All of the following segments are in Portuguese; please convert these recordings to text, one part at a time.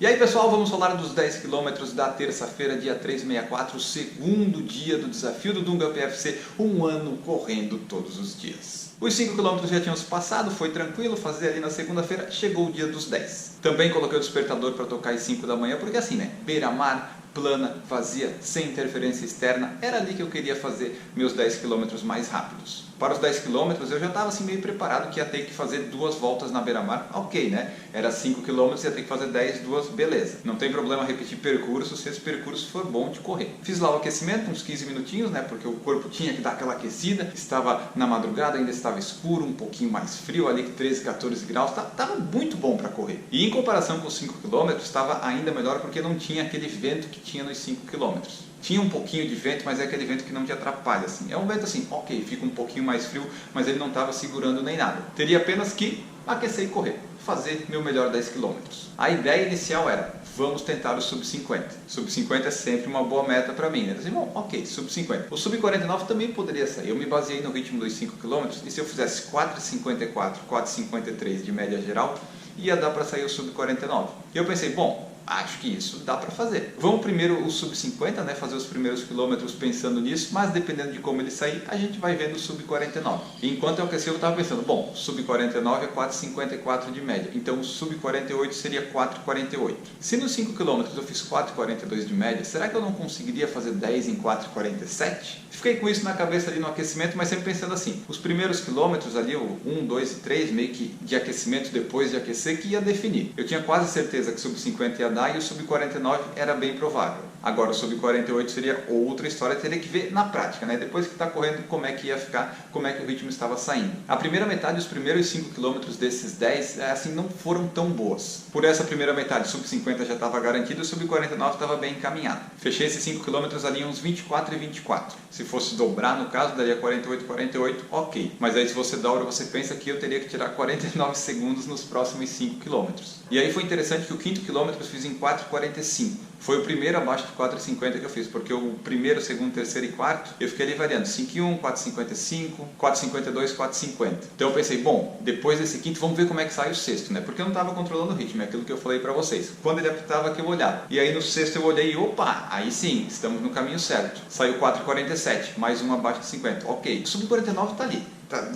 E aí pessoal, vamos falar dos 10 km da terça-feira, dia 3/64, o segundo dia do desafio do Dunga PFC, um ano correndo todos os dias. Os 5 km já tinham se passado, foi tranquilo, fazer ali na segunda-feira, chegou o dia dos 10. Também coloquei o despertador para tocar às 5 da manhã, porque assim né, beira-mar, plana, vazia, sem interferência externa, era ali que eu queria fazer meus 10 km mais rápidos. Para os 10 km eu já estava assim meio preparado que ia ter que fazer 2 voltas na beira-mar, ok né? Era 5 km, ia ter que fazer 10, 2, beleza. Não tem problema repetir percurso se esse percurso for bom de correr. Fiz lá o aquecimento, uns 15 minutinhos, né? Porque o corpo tinha que dar aquela aquecida, estava na madrugada, ainda estava escuro, um pouquinho mais frio ali, 13, 14 graus, estava muito bom para correr. E em comparação com os 5 km, estava ainda melhor porque não tinha aquele vento que tinha nos 5 km. Tinha um pouquinho de vento, mas é aquele vento que não te atrapalha, assim. É um vento assim, ok, fica um pouquinho mais frio, mas ele não estava segurando nem nada. Teria apenas que aquecer e correr, fazer meu melhor 10 km. A ideia inicial era, vamos tentar o sub 50. Sub 50 é sempre uma boa meta para mim, né? Assim, bom, ok, sub 50. O sub 49 também poderia sair. Eu me baseei no ritmo dos 5 km e se eu fizesse 4,54, 4,53 de média geral, ia dar para sair o sub 49. E eu pensei, bom, acho que isso dá para fazer. Vamos primeiro o sub 50, né? Fazer os primeiros quilômetros pensando nisso, mas dependendo de como ele sair, a gente vai vendo o sub 49. E enquanto eu aqueci, eu estava pensando, bom, sub 49 é 4,54 de média, então o sub 48 seria 4,48. Se nos 5 km eu fiz 4,42 de média, será que eu não conseguiria fazer 10 em 4,47? Fiquei com isso na cabeça ali no aquecimento, mas sempre pensando assim, os primeiros quilômetros ali, o 1, 2 e 3, meio que de aquecimento depois de aquecer, que ia definir. Eu tinha quase certeza que sub 50 ia dar e o sub 49 era bem provável. Agora o sub 48 seria outra história, teria que ver na prática, né? Depois que está correndo, como é que ia ficar, como é que o ritmo estava saindo. A primeira metade, os primeiros 5 km desses 10, assim, não foram tão boas. Por essa primeira metade, sub 50 já estava garantido, o sub 49 estava bem encaminhado. Fechei esses 5 km ali uns 24 e 24. Se fosse dobrar, no caso, daria 48, 48, ok. Mas aí se você dobra, você pensa que eu teria que tirar 49 segundos nos próximos 5 km. E aí foi interessante que o quinto quilômetro eu fiz em 4,45. Foi o primeiro abaixo de 4,50 que eu fiz, porque o primeiro, segundo, terceiro e quarto, eu fiquei ali variando 5,1, 4,55, 4,52, 4,50. Então eu pensei, bom, depois desse quinto, vamos ver como é que sai o sexto, né? Porque eu não estava controlando o ritmo, é aquilo que eu falei pra vocês. Quando ele apitava que eu olhava. E aí no sexto eu olhei e opa, aí sim, estamos no caminho certo. Saiu 4,47, mais um abaixo de 50. Ok, o sub 49 tá ali.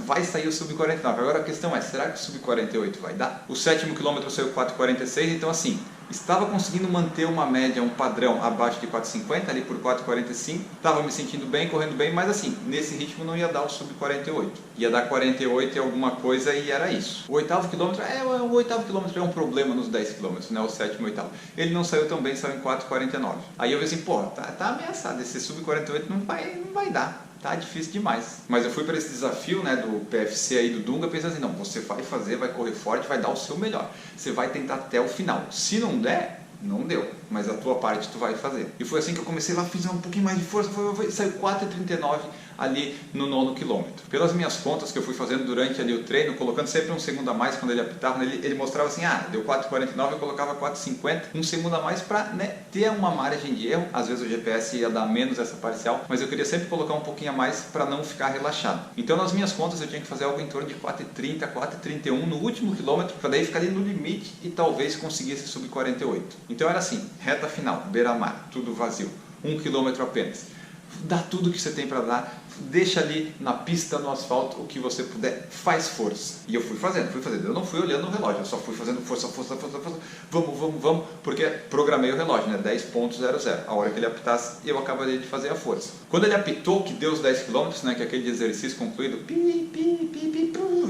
Vai sair o sub 49. Agora a questão é, será que o sub 48 vai dar? O sétimo quilômetro saiu 4,46, então assim, estava conseguindo manter uma média, um padrão abaixo de 4,50, ali por 4,45. Estava me sentindo bem, correndo bem, mas assim, nesse ritmo não ia dar o sub 48. Ia dar 48 e alguma coisa e era isso. O oitavo quilômetro, é um problema nos 10 quilômetros, né? O sétimo e oitavo. Ele não saiu tão bem, saiu em 4,49. Aí eu vi assim, pô, tá ameaçado, esse sub 48 não vai dar. Tá difícil demais. Mas eu fui para esse desafio, né, do PFC aí do Dunga pensando assim, não, você vai fazer, vai correr forte, vai dar o seu melhor. Você vai tentar até o final. Se não der, não deu, mas a tua parte tu vai fazer. E foi assim que eu comecei lá, fiz um pouquinho mais de força, saiu 4,39 ali no 9º quilômetro. Pelas minhas contas que eu fui fazendo durante ali o treino, colocando sempre um segundo a mais quando ele apitava, ele mostrava assim, deu 4,49, eu colocava 4,50, um segundo a mais para né, ter uma margem de erro. Às vezes o GPS ia dar menos essa parcial, mas eu queria sempre colocar um pouquinho a mais para não ficar relaxado. Então nas minhas contas eu tinha que fazer algo em torno de 4,30, 4,31 no último quilômetro, para daí ficar ali no limite e talvez conseguisse subir 48. Então era assim, reta final, beira-mar, tudo vazio, 1 quilômetro apenas. Dá tudo que você tem para dar, deixa ali na pista, no asfalto, o que você puder, faz força. E eu fui fazendo. Eu não fui olhando o relógio, eu só fui fazendo força. Vamos, porque programei o relógio, né? 10,00. A hora que ele apitasse, eu acabaria de fazer a força. Quando ele apitou, que deu os 10 km, né? Que é aquele exercício concluído,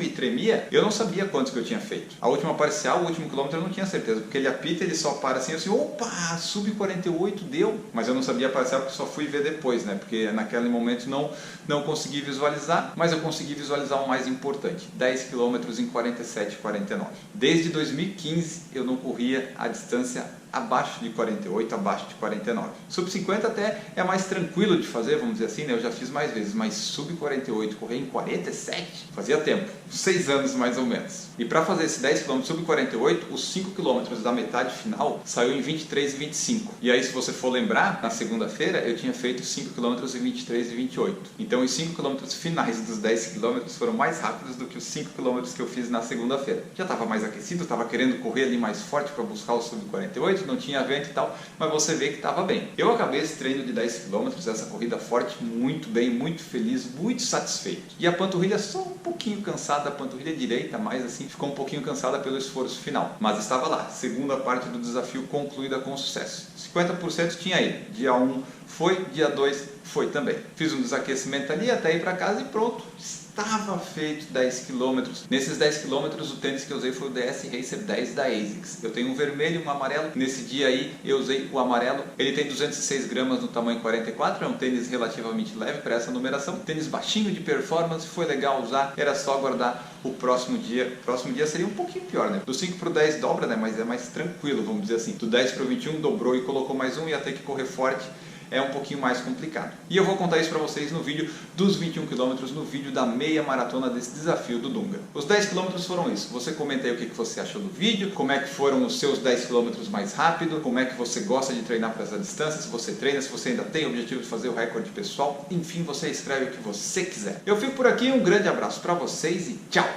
e tremia, eu não sabia quantos que eu tinha feito. A última parcial, o último quilômetro eu não tinha certeza, porque ele apita, ele só para assim, opa, sub 48 deu. Mas eu não sabia a parcial porque só fui ver depois, né? Porque naquele momento não consegui visualizar, mas eu consegui visualizar o mais importante, 10 km em 47,49. Desde 2015 eu não corria a distância abaixo de 48, abaixo de 49. Sub 50 até é mais tranquilo de fazer, vamos dizer assim, né? Eu já fiz mais vezes, mas sub 48, correr em 47, fazia tempo, 6 anos mais ou menos. E para fazer esse 10 km sub 48, os 5 km da metade final saiu em 23 e 25. E aí se você for lembrar, na segunda-feira eu tinha feito 5 km em 23 e 28. Então os 5 km finais dos 10 km foram mais rápidos do que os 5 km que eu fiz na segunda-feira. Já estava mais aquecido, estava querendo correr ali mais forte para buscar o sub 48, coisa, não tinha vento e tal, mas você vê que estava bem. Eu acabei esse treino de 10 km, essa corrida forte, muito bem, muito feliz, muito satisfeito. E a panturrilha só um pouquinho cansada, a panturrilha direita, mais assim, ficou um pouquinho cansada pelo esforço final. Mas estava lá, segunda parte do desafio concluída com sucesso. 50% tinha ido. Dia 1 foi, dia 2 foi também. Fiz um desaquecimento ali até ir para casa e pronto. Estava feito 10 km. Nesses 10 km o tênis que eu usei foi o DS Racer 10 da ASICS. Eu tenho um vermelho e um amarelo. Nesse dia aí eu usei o amarelo. Ele tem 206 gramas no tamanho 44. É um tênis relativamente leve para essa numeração. Tênis baixinho de performance. Foi legal usar. Era só aguardar o próximo dia. O próximo dia seria um pouquinho pior, né? Do 5 para o 10 dobra, né? Mas é mais tranquilo, vamos dizer assim. Do 10 para o 21 dobrou e colocou mais um. Ia ter que correr forte. É um pouquinho mais complicado. E eu vou contar isso para vocês no vídeo dos 21 km, no vídeo da meia maratona desse desafio do Dunga. Os 10 km foram isso. Você comenta aí o que você achou do vídeo, como é que foram os seus 10 km mais rápido, como é que você gosta de treinar para essa distância, se você treina, se você ainda tem o objetivo de fazer o recorde pessoal, enfim, você escreve o que você quiser. Eu fico por aqui, um grande abraço para vocês e tchau!